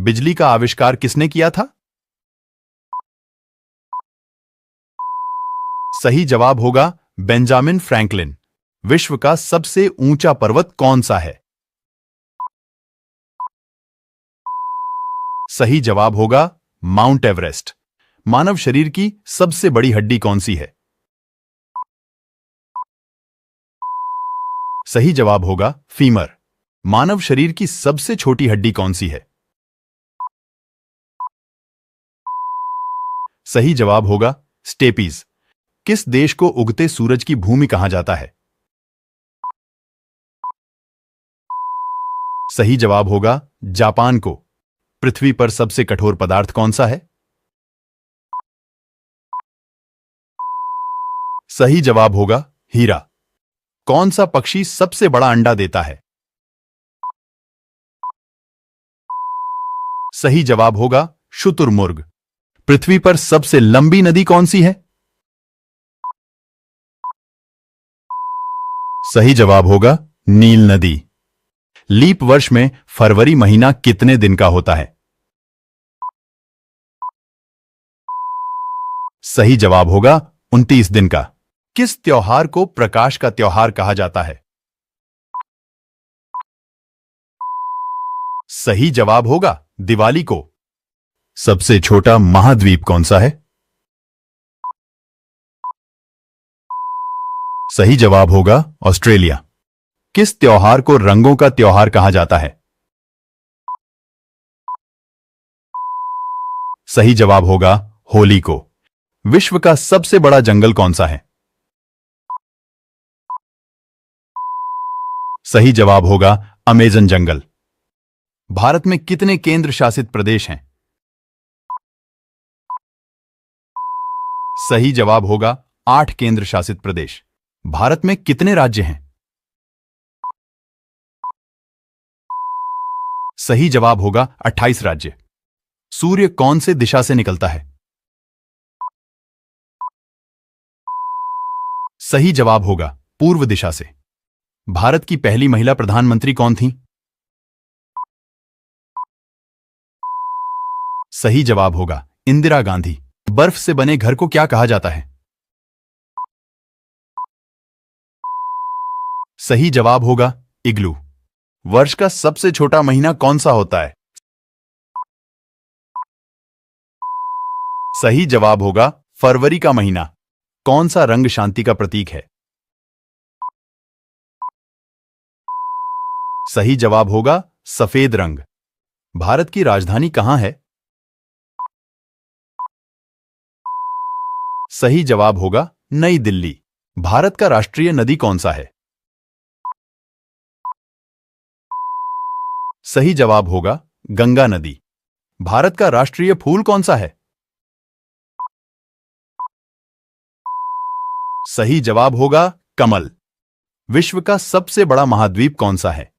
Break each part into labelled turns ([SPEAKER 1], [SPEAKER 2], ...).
[SPEAKER 1] बिजली का आविष्कार किसने किया था? सही जवाब होगा बेंजामिन फ्रैंकलिन। विश्व का सबसे ऊंचा पर्वत कौन सा है? सही जवाब होगा माउंट एवरेस्ट। मानव शरीर की सबसे बड़ी हड्डी कौन सी है? सही जवाब होगा फीमर। मानव शरीर की सबसे छोटी हड्डी कौन सी है? सही जवाब होगा स्टेपीज। किस देश को उगते सूरज की भूमि कहा जाता है? सही जवाब होगा जापान को। पृथ्वी पर सबसे कठोर पदार्थ कौन सा है? सही जवाब होगा हीरा। कौन सा पक्षी सबसे बड़ा अंडा देता है? सही जवाब होगा शुतुरमुर्ग। पृथ्वी पर सबसे लंबी नदी कौन सी है? सही जवाब होगा नील नदी। लीप वर्ष में फरवरी महीना कितने दिन का होता है? सही जवाब होगा 29 दिन का। किस त्योहार को प्रकाश का त्योहार कहा जाता है? सही जवाब होगा दिवाली को। सबसे छोटा महाद्वीप कौन सा है? सही जवाब होगा ऑस्ट्रेलिया। किस त्योहार को रंगों का त्योहार कहा जाता है? सही जवाब होगा होली को। विश्व का सबसे बड़ा जंगल कौन सा है? सही जवाब होगा अमेज़न जंगल। भारत में कितने केंद्र शासित प्रदेश हैं? सही जवाब होगा 8 केंद्र शासित प्रदेश। भारत में कितने राज्य हैं? सही जवाब होगा 28 राज्य। सूर्य कौन से दिशा से निकलता है? सही जवाब होगा पूर्व दिशा से। भारत की पहली महिला प्रधानमंत्री कौन थी? सही जवाब होगा इंदिरा गांधी। बर्फ से बने घर को क्या कहा जाता है? सही जवाब होगा इग्लू। वर्ष का सबसे छोटा महीना कौन सा होता है? सही जवाब होगा फरवरी का महीना। कौन सा रंग शांति का प्रतीक है? सही जवाब होगा सफेद रंग। भारत की राजधानी कहां है? सही जवाब होगा नई दिल्ली। भारत का राष्ट्रीय नदी कौन सा है? सही जवाब होगा गंगा नदी। भारत का राष्ट्रीय फूल कौन सा है? सही जवाब होगा कमल। विश्व का सबसे बड़ा महाद्वीप कौन सा है?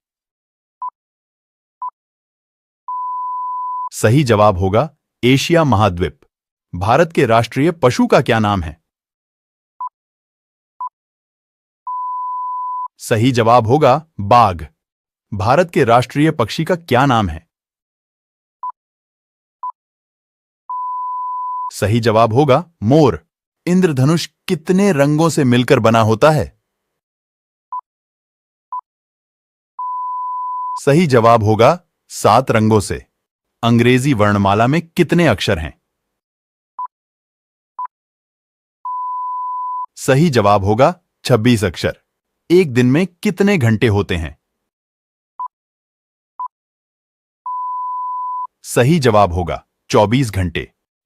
[SPEAKER 1] सही जवाब होगा एशिया महाद्वीप। भारत के राष्ट्रीय पशु का क्या नाम है? सही जवाब होगा बाघ। भारत के राष्ट्रीय पक्षी का क्या नाम है? सही जवाब होगा मोर। इंद्रधनुष कितने रंगों से मिलकर बना होता है? सही जवाब होगा 7 रंगों से। अंग्रेजी वर्णमाला में कितने अक्षर हैं? सही जवाब होगा 26 अक्षर। एक दिन में कितने घंटे होते हैं? सही जवाब होगा 24 घंटे।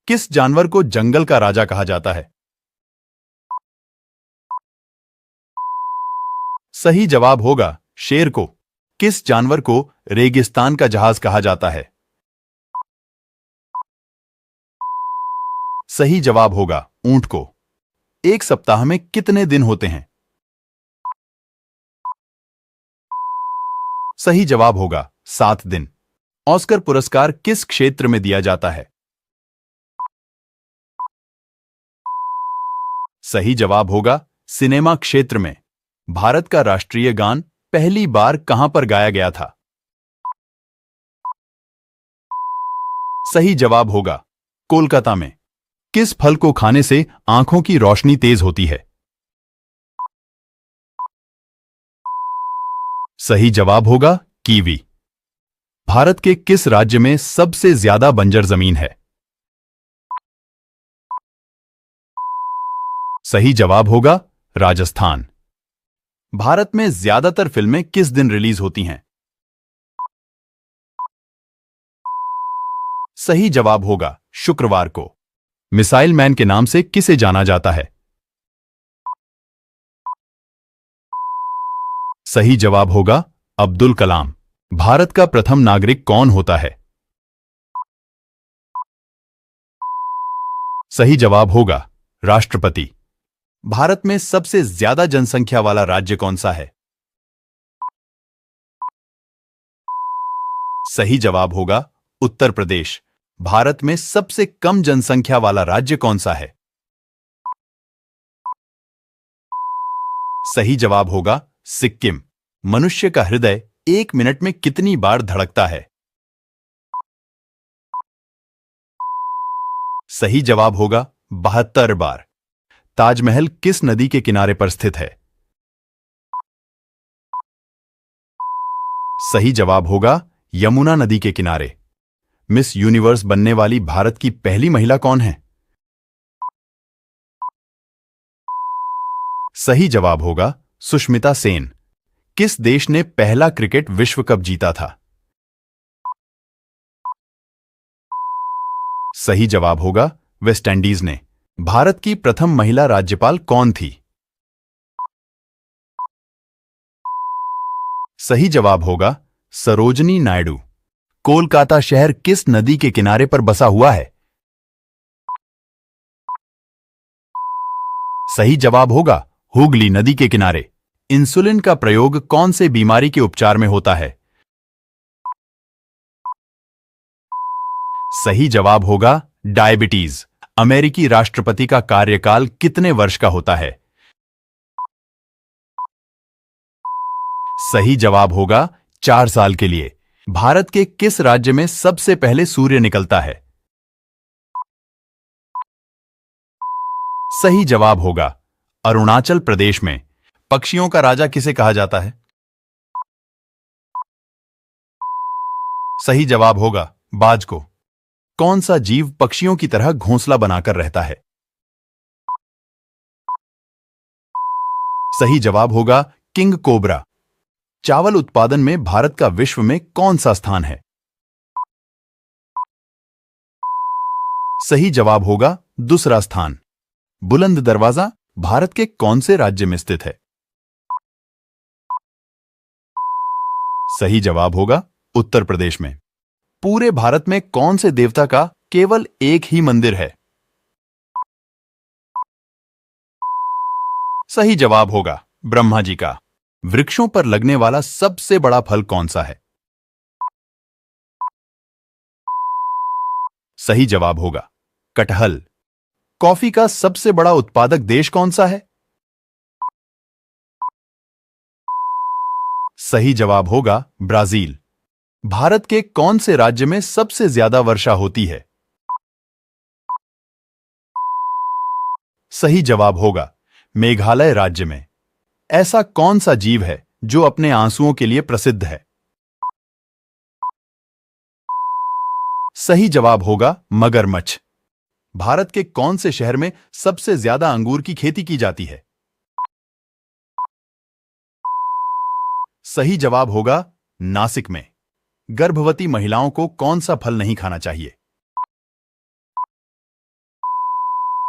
[SPEAKER 1] किस जानवर को जंगल का राजा कहा जाता है? सही जवाब होगा शेर को। किस जानवर को रेगिस्तान का जहाज कहा जाता है? सही जवाब होगा ऊंट को। एक सप्ताह में कितने दिन होते हैं? सही जवाब होगा 7 दिन। ऑस्कर पुरस्कार किस क्षेत्र में दिया जाता है? सही जवाब होगा सिनेमा क्षेत्र में। भारत का राष्ट्रीय गान पहली बार कहां पर गाया गया था? सही जवाब होगा कोलकाता में। किस फल को खाने से आंखों की रोशनी तेज होती है? सही जवाब होगा कीवी। भारत के किस राज्य में सबसे ज्यादा बंजर जमीन है? सही जवाब होगा राजस्थान। भारत में ज्यादातर फिल्में किस दिन रिलीज होती हैं? सही जवाब होगा शुक्रवार को। मिसाइल मैन के नाम से किसे जाना जाता है? सही जवाब होगा अब्दुल कलाम। भारत का प्रथम नागरिक कौन होता है? सही जवाब होगा राष्ट्रपति। भारत में सबसे ज्यादा जनसंख्या वाला राज्य कौन सा है? सही जवाब होगा उत्तर प्रदेश। भारत में सबसे कम जनसंख्या वाला राज्य कौन सा है? सही जवाब होगा सिक्किम। मनुष्य का हृदय 1 मिनट में कितनी बार धड़कता है? सही जवाब होगा 72 बार। ताजमहल किस नदी के किनारे पर स्थित है? सही जवाब होगा यमुना नदी के किनारे। मिस यूनिवर्स बनने वाली भारत की पहली महिला कौन है? सही जवाब होगा सुष्मिता सेन। किस देश ने पहला क्रिकेट विश्व कप जीता था? सही जवाब होगा वेस्टइंडीज ने। भारत की प्रथम महिला राज्यपाल कौन थी? सही जवाब होगा सरोजनी नायडू। कोलकाता शहर किस नदी के किनारे पर बसा हुआ है? सही जवाब होगा हुगली नदी के किनारे। इंसुलिन का प्रयोग कौन से बीमारी के उपचार में होता है? सही जवाब होगा डायबिटीज। अमेरिकी राष्ट्रपति का कार्यकाल कितने वर्ष का होता है? सही जवाब होगा 4 साल के लिए। भारत के किस राज्य में सबसे पहले सूर्य निकलता है? सही जवाब होगा अरुणाचल प्रदेश में। पक्षियों का राजा किसे कहा जाता है? सही जवाब होगा बाज को। कौन सा जीव पक्षियों की तरह घोंसला बनाकर रहता है? सही जवाब होगा किंग कोबरा। चावल उत्पादन में भारत का विश्व में कौन सा स्थान है? सही जवाब होगा दूसरा स्थान। बुलंद दरवाजा भारत के कौन से राज्य में स्थित है? सही जवाब होगा उत्तर प्रदेश में। पूरे भारत में कौन से देवता का केवल एक ही मंदिर है? सही जवाब होगा ब्रह्मा जी का। वृक्षों पर लगने वाला सबसे बड़ा फल कौन सा है? सही जवाब होगा कटहल। कॉफी का सबसे बड़ा उत्पादक देश कौन सा है? सही जवाब होगा ब्राजील। भारत के कौन से राज्य में सबसे ज्यादा वर्षा होती है? सही जवाब होगा मेघालय राज्य में। ऐसा कौन सा जीव है जो अपने आंसुओं के लिए प्रसिद्ध है? सही जवाब होगा मगरमच्छ। भारत के कौन से शहर में सबसे ज्यादा अंगूर की खेती की जाती है? सही जवाब होगा नासिक में। गर्भवती महिलाओं को कौन सा फल नहीं खाना चाहिए?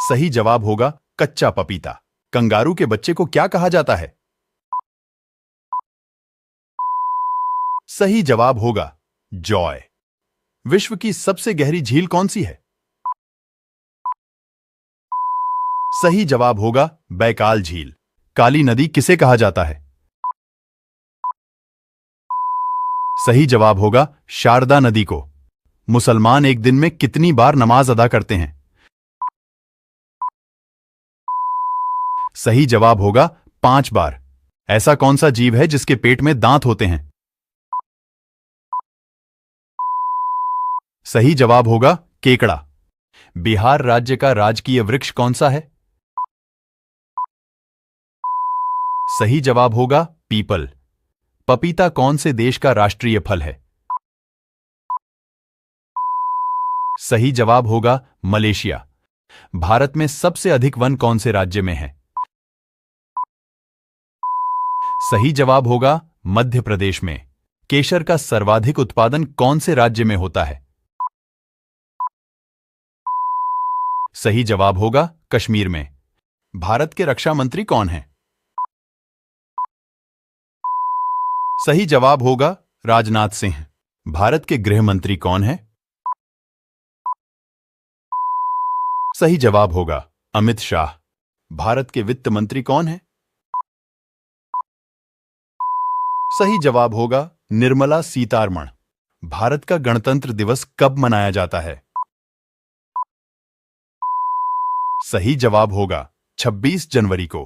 [SPEAKER 1] सही जवाब होगा कच्चा पपीता। कंगारू के बच्चे को क्या कहा जाता है? सही जवाब होगा जॉय। विश्व की सबसे गहरी झील कौन सी है? सही जवाब होगा बैकाल झील। काली नदी किसे कहा जाता है? सही जवाब होगा शारदा नदी को। मुसलमान एक दिन में कितनी बार नमाज अदा करते हैं? सही जवाब होगा 5 बार। ऐसा कौन सा जीव है जिसके पेट में दांत होते हैं? सही जवाब होगा केकड़ा। बिहार राज्य का राजकीय वृक्ष कौन सा है? सही जवाब होगा पीपल। पपीता कौन से देश का राष्ट्रीय फल है? सही जवाब होगा मलेशिया। भारत में सबसे अधिक वन कौन से राज्य में है? सही जवाब होगा मध्य प्रदेश में। केशर का सर्वाधिक उत्पादन कौन से राज्य में होता है? सही जवाब होगा कश्मीर में। भारत के रक्षा मंत्री कौन हैं? सही जवाब होगा राजनाथ सिंह। भारत के गृह मंत्री कौन हैं? सही जवाब होगा अमित शाह। भारत के वित्त मंत्री कौन हैं? सही जवाब होगा निर्मला सीतारमण। भारत का गणतंत्र दिवस कब मनाया जाता है? सही जवाब होगा 26 जनवरी को।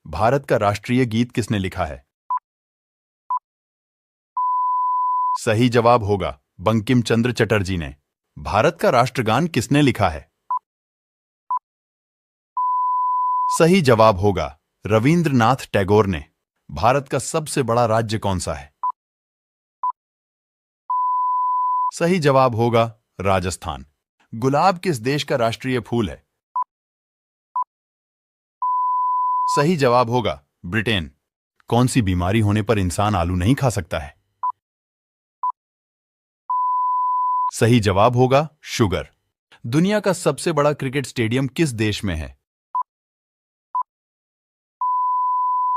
[SPEAKER 1] भारत का राष्ट्रीय गीत किसने लिखा है? सही जवाब होगा बंकिम चंद्र चटर्जी ने। भारत का राष्ट्रगान किसने लिखा है? सही जवाब होगा रविंद्रनाथ टैगोर ने। भारत का सबसे बड़ा राज्य कौन सा है? सही जवाब होगा राजस्थान। गुलाब किस देश का राष्ट्रीय फूल है? सही जवाब होगा ब्रिटेन। कौन सी बीमारी होने पर इंसान आलू नहीं खा सकता है? सही जवाब होगा शुगर। दुनिया का सबसे बड़ा क्रिकेट स्टेडियम किस देश में है?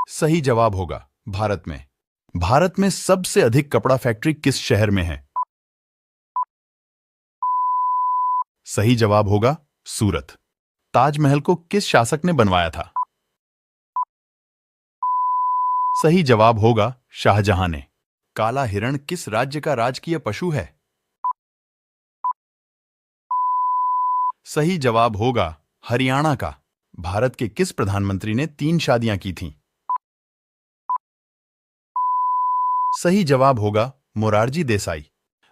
[SPEAKER 1] सही जवाब होगा भारत में। भारत में सबसे अधिक कपड़ा फैक्ट्री किस शहर में है? सही जवाब होगा सूरत। ताजमहल को किस शासक ने बनवाया था? सही जवाब होगा शाहजहां ने। काला हिरण किस राज्य का राजकीय पशु है? सही जवाब होगा हरियाणा का। भारत के किस प्रधानमंत्री ने 3 शादियां की थीं? सही जवाब होगा मोरारजी देसाई।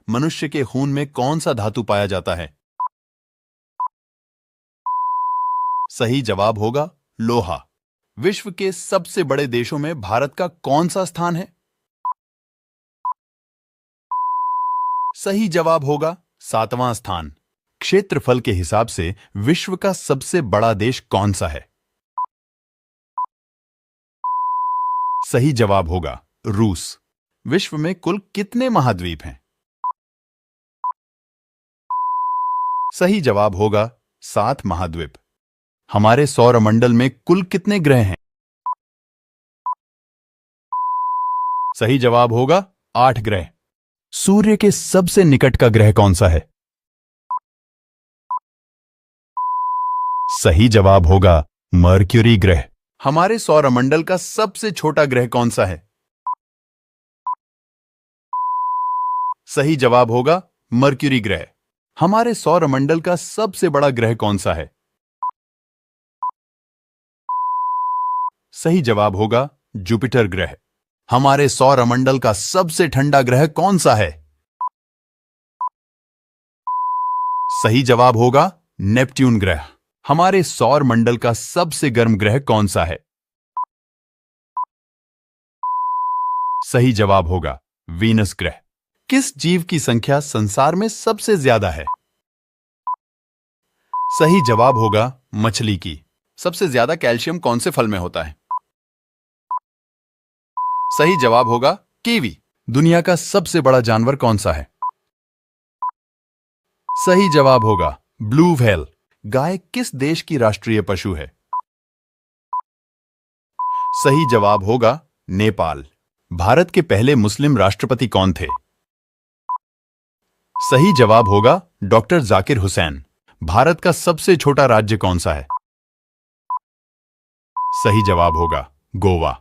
[SPEAKER 1] मनुष्य के खून में कौन सा धातु पाया जाता है? सही जवाब होगा लोहा। विश्व के सबसे बड़े देशों में भारत का कौन सा स्थान है? सही जवाब होगा 7वां स्थान। क्षेत्रफल के हिसाब से विश्व का सबसे बड़ा देश कौन सा है? सही जवाब होगा रूस। विश्व में कुल कितने महाद्वीप हैं? सही जवाब होगा 7 महाद्वीप। हमारे सौरमंडल में कुल कितने ग्रह हैं? सही जवाब होगा 8 ग्रह। सूर्य के सबसे निकट का ग्रह कौन सा है? सही जवाब होगा मर्क्यूरी ग्रह। हमारे सौरमंडल का सबसे छोटा ग्रह कौन सा है? सही जवाब होगा मर्क्यूरी ग्रह। हमारे सौरमंडल का सबसे बड़ा ग्रह कौन सा है? सही जवाब होगा जुपिटर ग्रह। हमारे सौरमंडल का सबसे ठंडा ग्रह कौन सा है? सही जवाब होगा नेपट्यून ग्रह। हमारे सौर मंडल का सबसे गर्म ग्रह कौन सा है? सही जवाब होगा वीनस ग्रह। किस जीव की संख्या संसार में सबसे ज्यादा है? सही जवाब होगा मछली की। सबसे ज्यादा कैल्शियम कौन से फल में होता है? सही जवाब होगा कीवी। दुनिया का सबसे बड़ा जानवर कौन सा है? सही जवाब होगा ब्लू व्हेल। गाय किस देश की राष्ट्रीय पशु है? सही जवाब होगा नेपाल। भारत के पहले मुस्लिम राष्ट्रपति कौन थे? सही जवाब होगा डॉक्टर जाकिर हुसैन। भारत का सबसे छोटा राज्य कौन सा है? सही जवाब होगा गोवा।